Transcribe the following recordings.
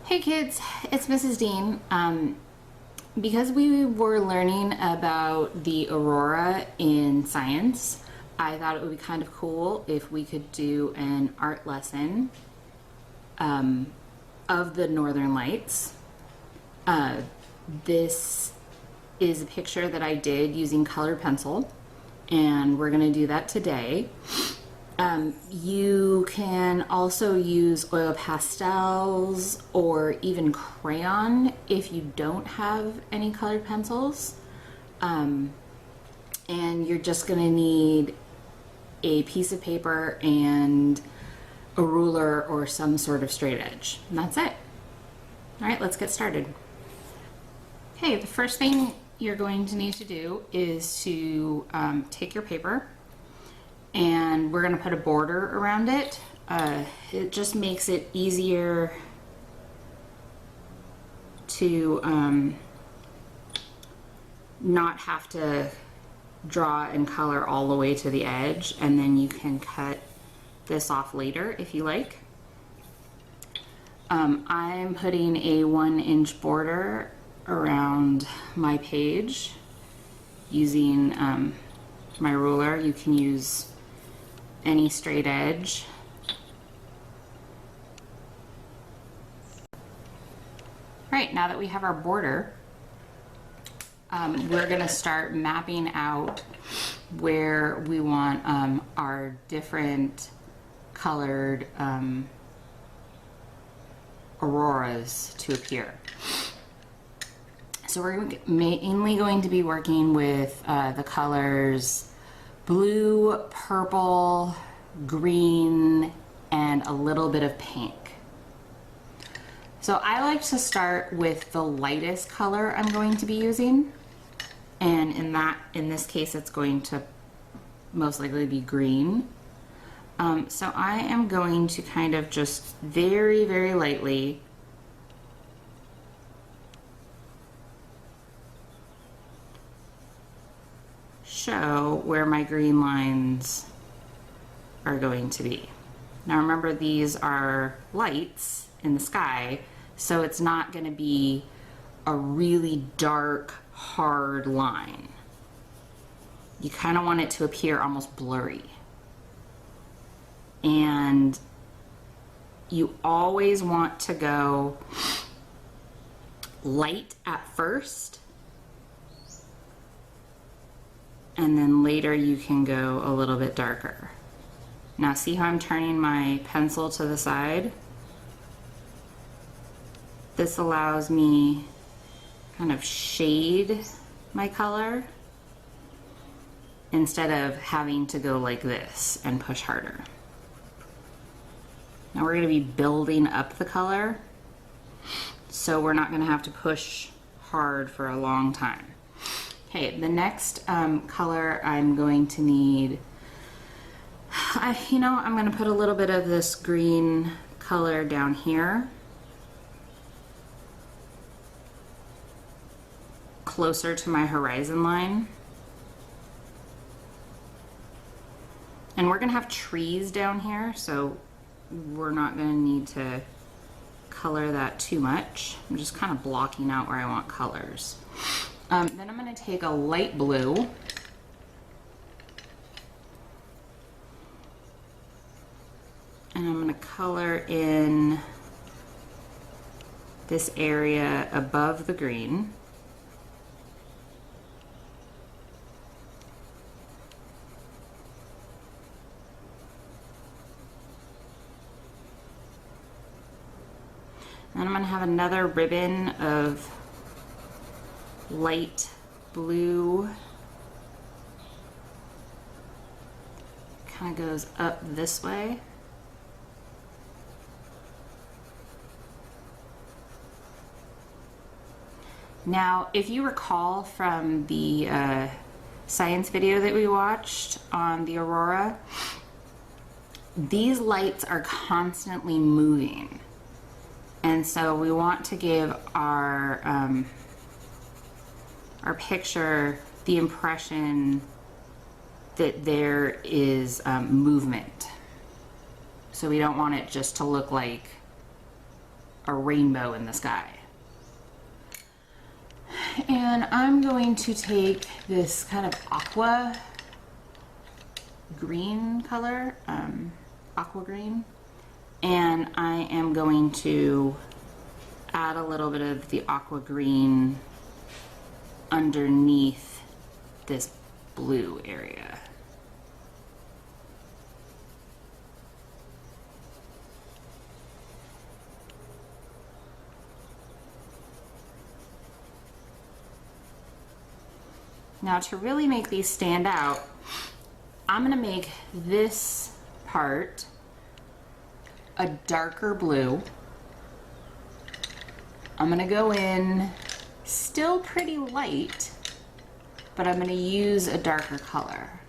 Hey kids, it's Mrs. Dean. Because we were learning about the aurora in science, I thought it would be kind of cool if we could do an art lesson of the northern lights. This is a picture that I did using colored pencil, and we're going to do that today. You can also use oil pastels or even crayon if you don't have any colored pencils. And you're just going to need a piece of paper and a ruler or some sort of straight edge. And that's it. All right, let's get started. Okay, the first thing you're going to need to do is to take your paper, and we're going to put a border around it. It just makes it easier to not have to draw and color all the way to the edge, and then you can cut this off later if you like. I'm putting a 1-inch border around my page using my ruler. You can use any straight edge. Right, now that we have our border, we're going to start mapping out where we want our different colored auroras to appear. So we're mainly going to be working with the colors blue, purple, green, and a little bit of pink. So I like to start with the lightest color I'm going to be using, and in this case it's going to most likely be green. So I am going to kind of just very, very lightly show where my green lines are going to be. Now remember, these are lights in the sky, so it's not going to be a really dark, hard line. You kind of want it to appear almost blurry. And you always want to go light at first, and then later you can go a little bit darker. Now see how I'm turning my pencil to the side? This allows me kind of shade my color instead of having to go like this and push harder. Now we're going to be building up the color, so we're not going to have to push hard for a long time. Okay, the next color I'm going to need, I'm going to put a little bit of this green color down here, closer to my horizon line. And we're going to have trees down here, so we're not going to need to color that too much. I'm just kind of blocking out where I want colors. Then I'm going to take a light blue and I'm going to color in this area above the green. Then I'm going to have another ribbon of light blue, kind of goes up this way. Now, if you recall from the science video that we watched on the aurora, these lights are constantly moving, and so we want to give our picture the impression that there is movement. So we don't want it just to look like a rainbow in the sky. And I'm going to take this kind of aqua green color, aqua green, and I am going to add a little bit of the aqua green underneath this blue area. Now, to really make these stand out, I'm going to make this part a darker blue. I'm going to go in still pretty light, but I'm going to use a darker color.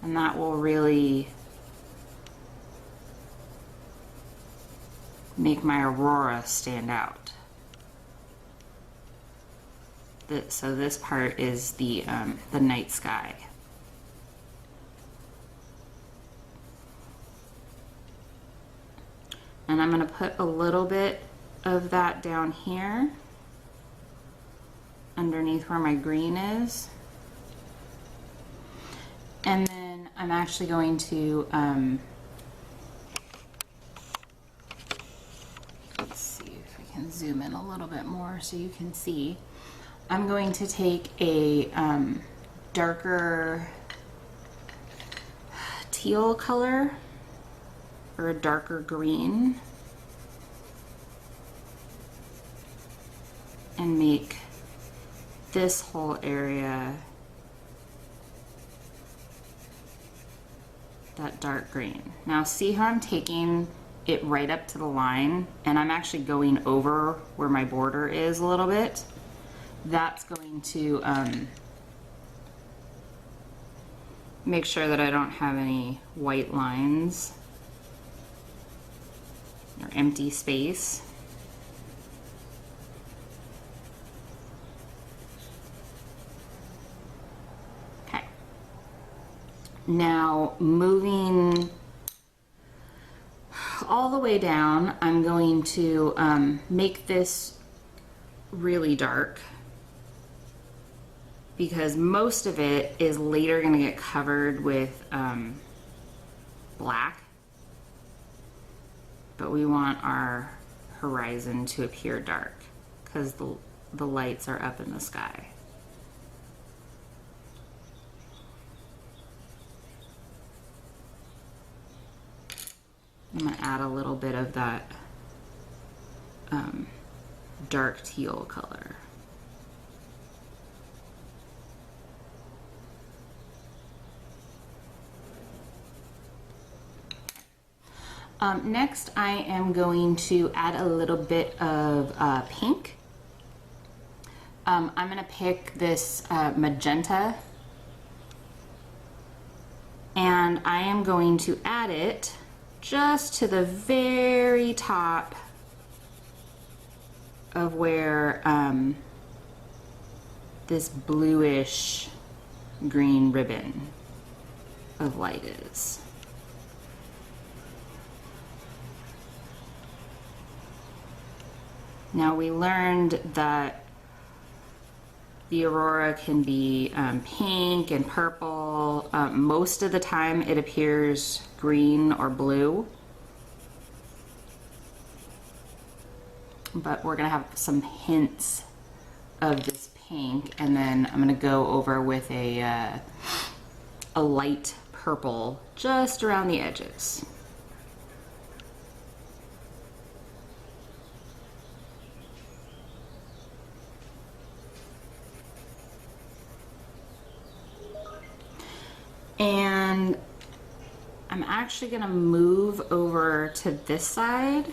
And that will really make my Aurora stand out. So this part is the night sky. And I'm going to put a little bit of that down here underneath where my green is. And then I'm actually going to let's see if I can zoom in a little bit more so you can see. I'm going to take a darker teal color or a darker green and make this whole area that dark green. Now see how I'm taking it right up to the line and I'm actually going over where my border is a little bit. That's going to make sure that I don't have any white lines or empty space. Okay. Now moving all the way down, I'm going to make this really dark, because most of it is later going to get covered with black, but we want our horizon to appear dark because the lights are up in the sky. I'm going to add a little bit of that dark teal color. Next, I am going to add a little bit of pink. I'm going to pick this magenta, and I am going to add it just to the very top of where this bluish green ribbon of light is. Now, we learned that the aurora can be pink and purple. Most of the time it appears green or blue. But we're gonna have some hints of this pink, and then I'm gonna go over with a light purple just around the edges. And I'm actually gonna move over to this side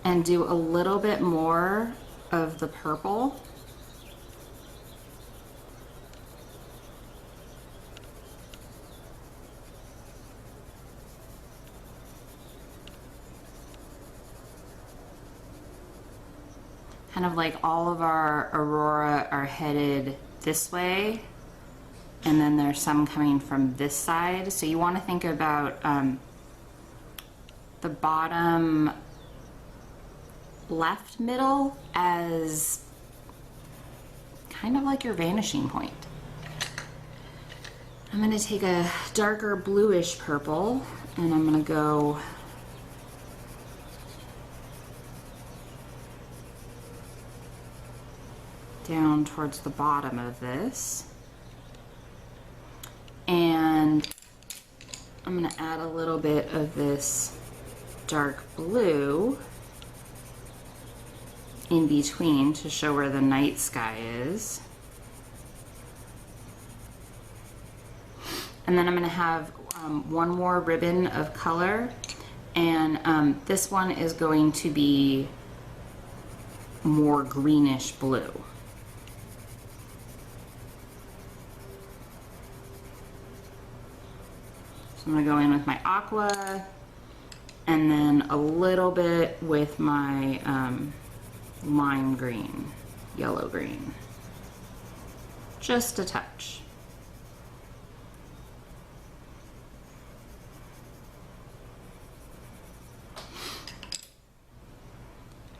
and do a little bit more of the purple. Kind of like all of our aurora are headed this way. and then there's some coming from this side. So you want to think about the bottom left middle as kind of like your vanishing point. I'm going to take a darker bluish purple and I'm going to go down towards the bottom of this. And I'm going to add a little bit of this dark blue in between to show where the night sky is. And then I'm going to have one more ribbon of color, and this one is going to be more greenish blue. So I'm going to go in with my aqua, and then a little bit with my lime green, yellow green, just a touch.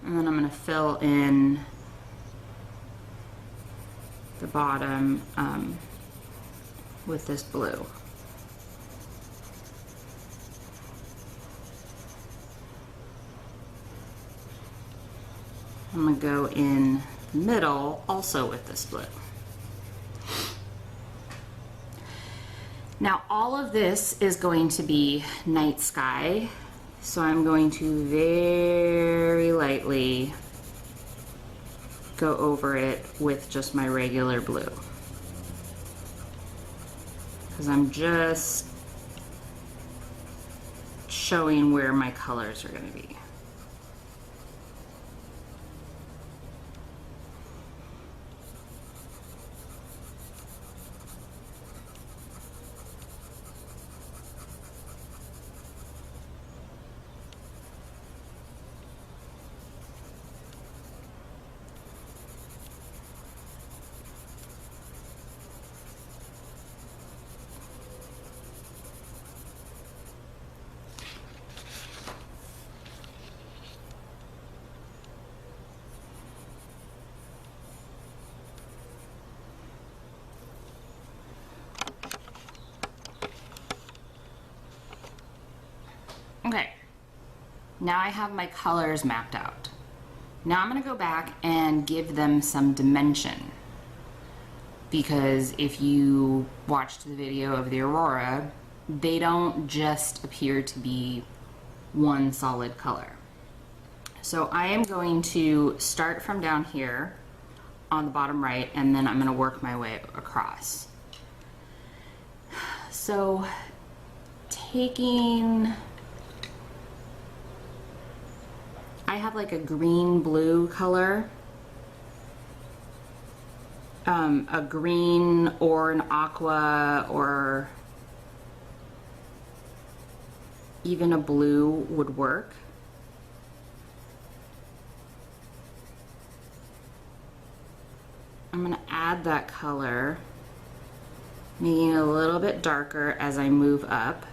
And then I'm going to fill in the bottom with this blue. I'm going to go in the middle also with this blue. Now all of this is going to be night sky, so I'm going to very lightly go over it with just my regular blue, because I'm just showing where my colors are going to be. Okay, now I have my colors mapped out. Now I'm going to go back and give them some dimension, because if you watched the video of the Aurora, they don't just appear to be one solid color. So I am going to start from down here on the bottom right, and then I'm going to work my way across. So I have like a green blue color, a green or an aqua or even a blue would work. I'm going to add that color, making it a little bit darker as I move up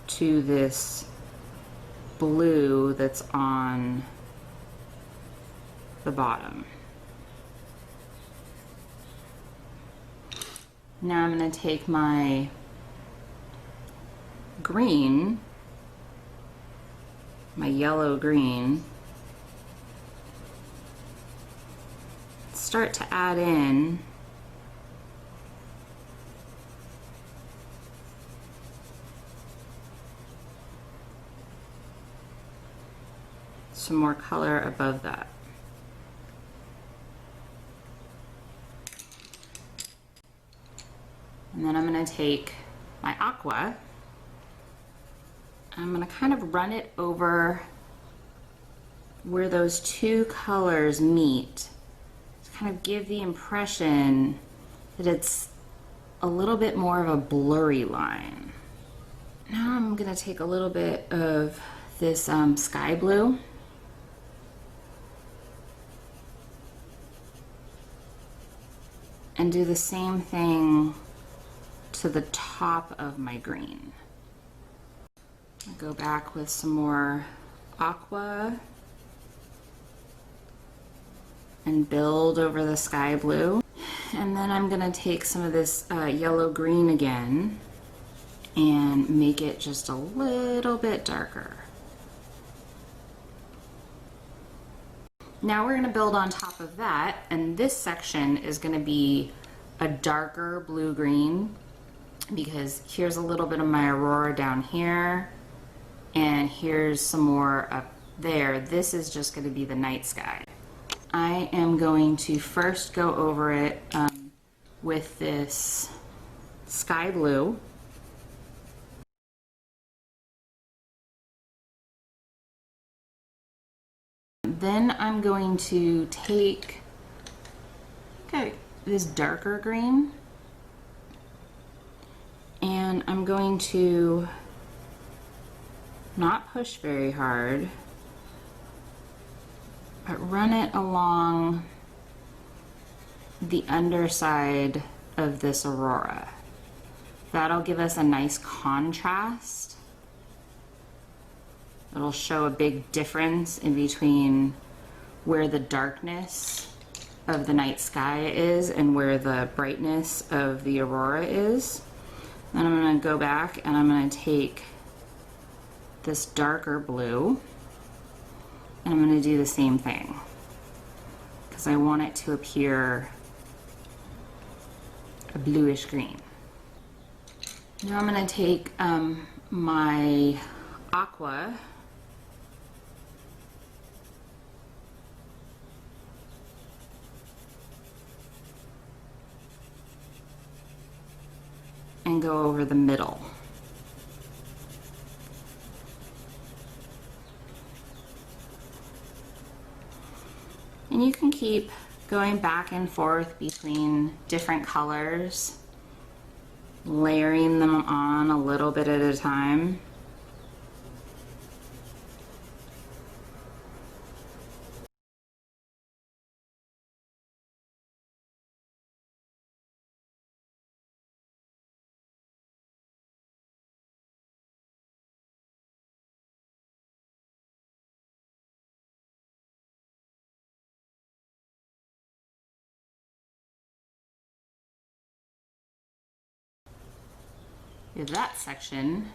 to this blue that's on the bottom. Now I'm going to take my green, my yellow green, start to add in some more color above that. And then I'm going to take my aqua, I'm going to kind of run it over where those two colors meet to kind of give the impression that it's a little bit more of a blurry line. Now I'm going to take a little bit of this sky blue, and do the same thing to the top of my green. I'll go back with some more aqua and build over the sky blue. And then I'm gonna take some of this yellow green again and make it just a little bit darker. Now we're gonna build on top of that, and this section is gonna be a darker blue-green, because here's a little bit of my Aurora down here, and here's some more up there. This is just gonna be the night sky. I am going to first go over it with this sky blue. Then I'm going to take this darker green, and I'm going to not push very hard, but run it along the underside of this Aurora. That'll give us a nice contrast. It'll show a big difference in between where the darkness of the night sky is and where the brightness of the Aurora is. Then I'm going to go back and I'm going to take this darker blue and I'm going to do the same thing because I want it to appear a bluish green. Now I'm going to take my aqua and go over the middle. And you can keep going back and forth between different colors, layering them on a little bit at a time. With that section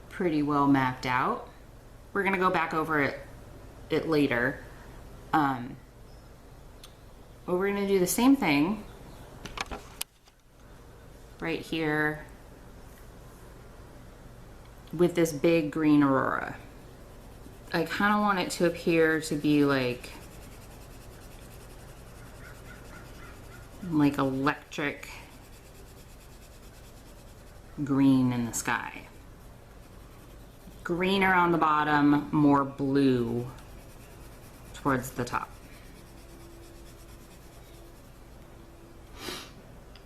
pretty well mapped out, we're gonna go back over it later. But we're gonna do the same thing right here with this big green Aurora. I kind of want it to appear to be like electric green in the sky. Greener on the bottom, more blue towards the top.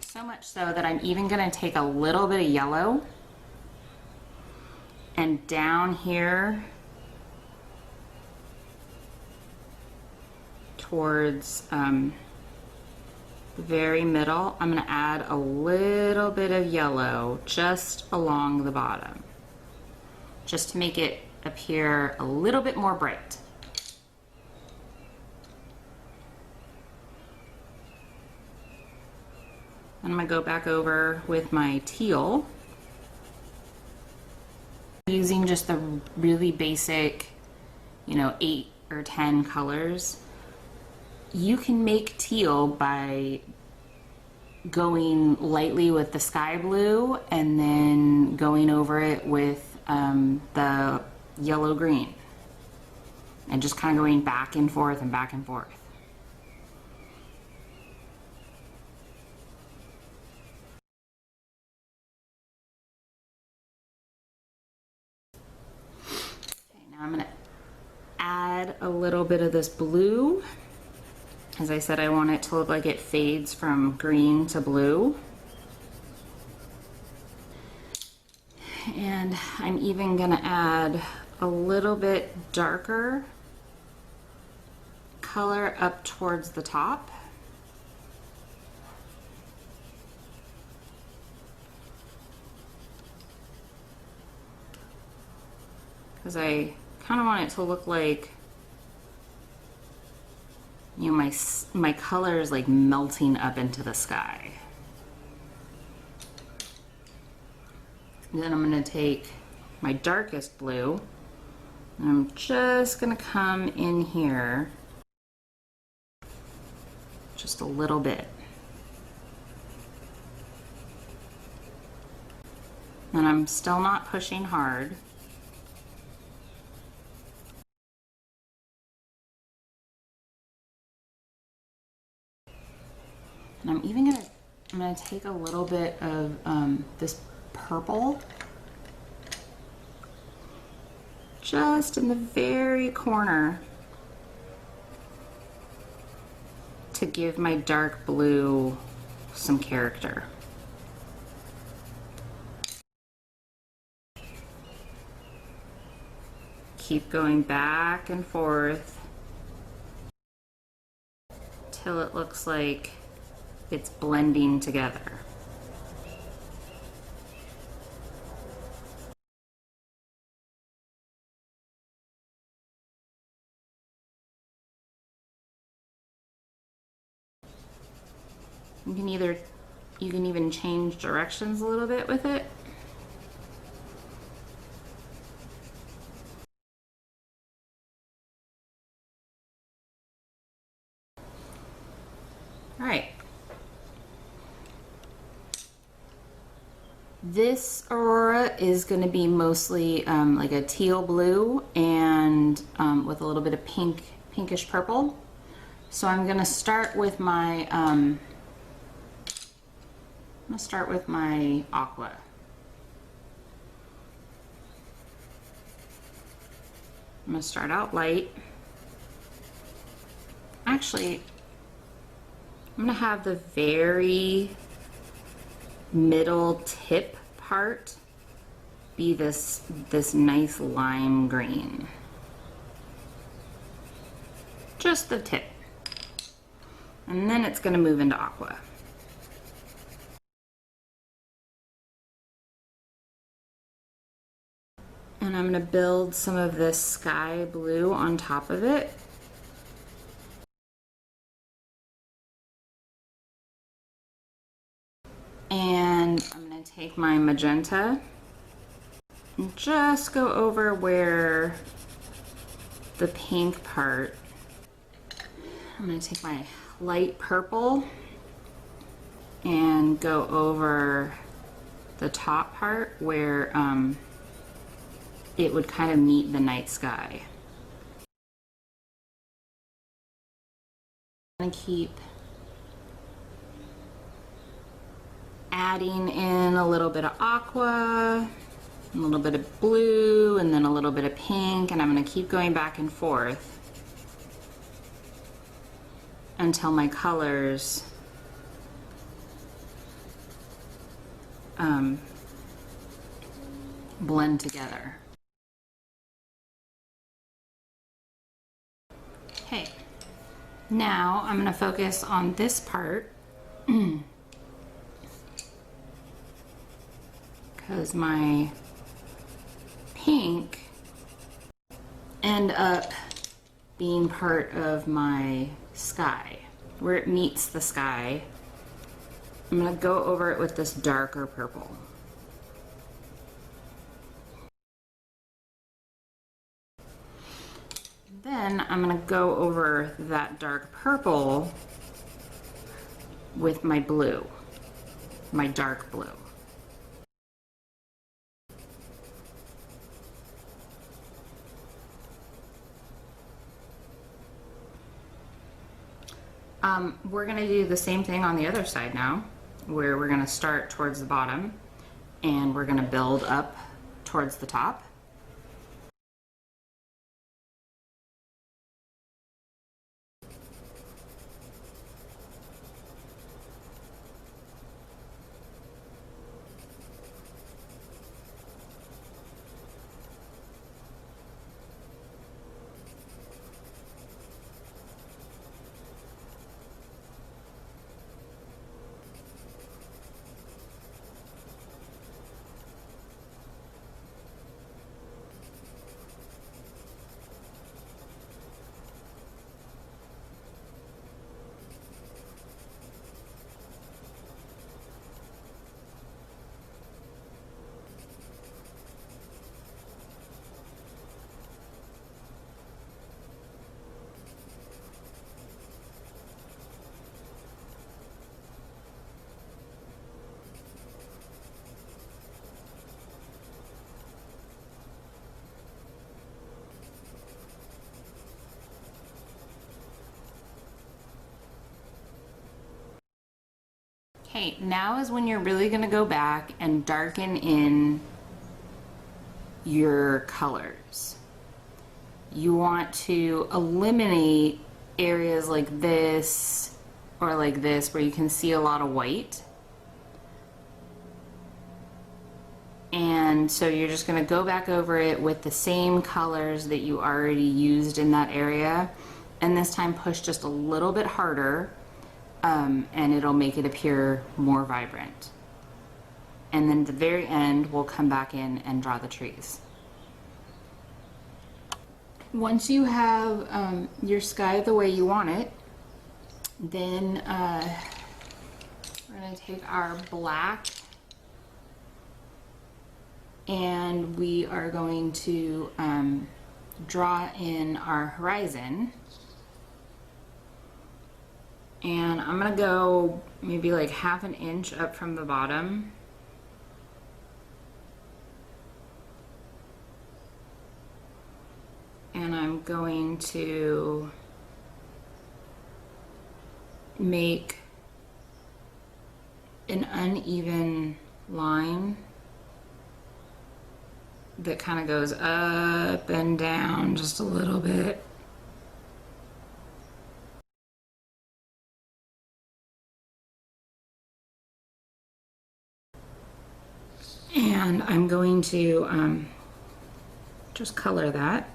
So much so that I'm even going to take a little bit of yellow and down here towards the very middle, I'm going to add a little bit of yellow just along the bottom, just to make it appear a little bit more bright. I'm going to go back over with my teal, using just the really basic, 8 or 10 colors. You can make teal by going lightly with the sky blue and then going over it with the yellow green and just kind of going back and forth and back and forth. Okay, now I'm going to add a little bit of this blue. As I said, I want it to look like it fades from green to blue. And I'm even going to add a little bit darker color up towards the top. because I kind of want it to look like, you know, my color is like melting up into the sky. And then I'm going to take my darkest blue, and I'm just going to come in here just a little bit. And I'm still not pushing hard. And I'm gonna take a little bit of this purple just in the very corner to give my dark blue some character. Keep going back and forth till it looks like it's blending together. You can even change directions a little bit with it. All right. This Aurora is going to be mostly like a teal blue and with a little bit of pinkish purple. So I'm going to start with my aqua. I'm going to start out light. Actually, I'm going to have the very middle tip part be this nice lime green. Just the tip. And then it's going to move into aqua. And I'm going to build some of this sky blue on top of it. And I'm going to take my magenta and just go over where the pink part. I'm going to take my light purple and go over the top part where it would kind of meet the night sky. I'm going to keep adding in a little bit of aqua, a little bit of blue, and then a little bit of pink, and I'm going to keep going back and forth until my colors blend together. Okay, now I'm going to focus on this part because my pink end up being part of my sky. Where it meets the sky, I'm going to go over it with this darker purple. Then I'm going to go over that dark purple with my blue, my dark blue. We're going to do the same thing on the other side now, where we're going to start towards the bottom and we're going to build up towards the top. right, now is when you're really gonna go back and darken in your colors. You want to eliminate areas like this or like this where you can see a lot of white. And so you're just gonna go back over it with the same colors that you already used in that area. And this time push just a little bit harder, and it'll make it appear more vibrant. And then at the very end, we'll come back in and draw the trees. Once you have your sky the way you want it, then we're gonna take our black and we are going to draw in our horizon. And I'm gonna go maybe like ½ an inch up from the bottom. And I'm going to make an uneven line that kind of goes up and down just a little bit. And I'm going to just color that.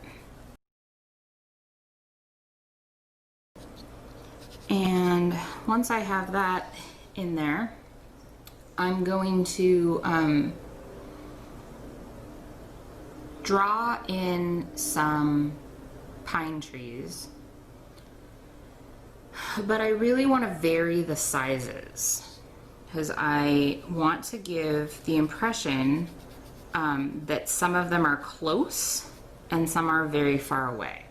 And once I have that in there, I'm going to draw in some pine trees, but I really want to vary the sizes because I want to give the impression that some of them are close and some are very far away.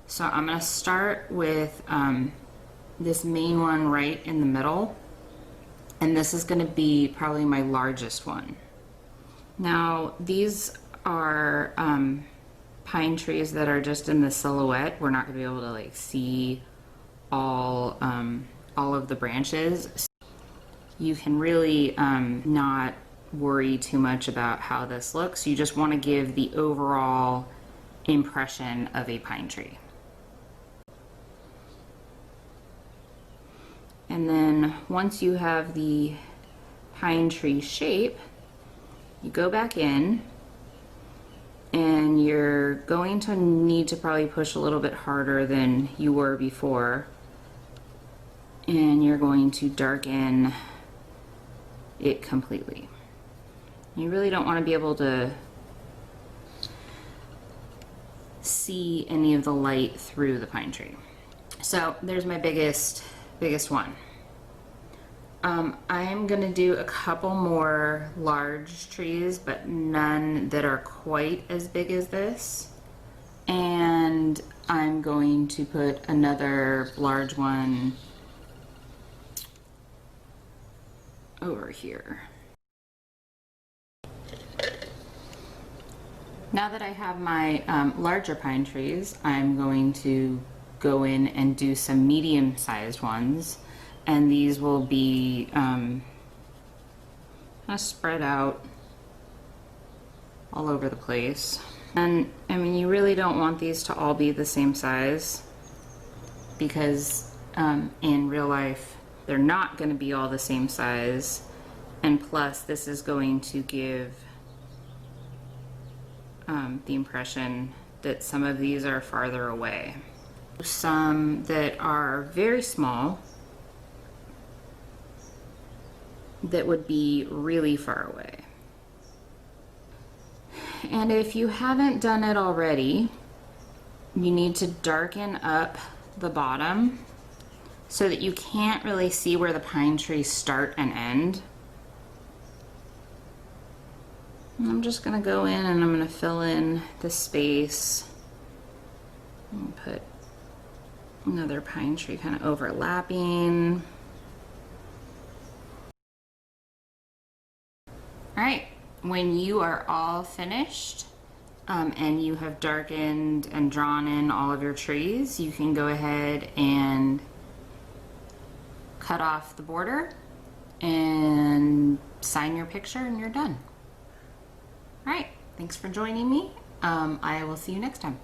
So I'm going to start with this main one right in the middle, and this is going to be probably my largest one. Now these are pine trees that are just in the silhouette. We're not going to be able to like see all of the branches. You can really not worry too much about how this looks. You just want to give the overall impression of a pine tree. And then once you have the pine tree shape, you go back in and you're going to need to probably push a little bit harder than you were before. And you're going to darken it completely. You really don't want to be able to see any of the light through the pine tree. So there's my biggest one. I'm gonna do a couple more large trees, but none that are quite as big as this. And I'm going to put another large one over here. Now that I have my larger pine trees, I'm going to go in and do some medium-sized ones, and these will be kind of spread out all over the place. And I mean, you really don't want these to all be the same size because in real life they're not going to be all the same size, and plus this is going to give the impression that some of these are farther away. Some that are very small that would be really far away. And if you haven't done it already, you need to darken up the bottom so that you can't really see where the pine trees start and end. And I'm just gonna go in and I'm gonna fill in the space and put another pine tree kind of overlapping. All right, when you are all finished and you have darkened and drawn in all of your trees, you can go ahead and cut off the border and sign your picture and you're done. All right, thanks for joining me. I will see you next time.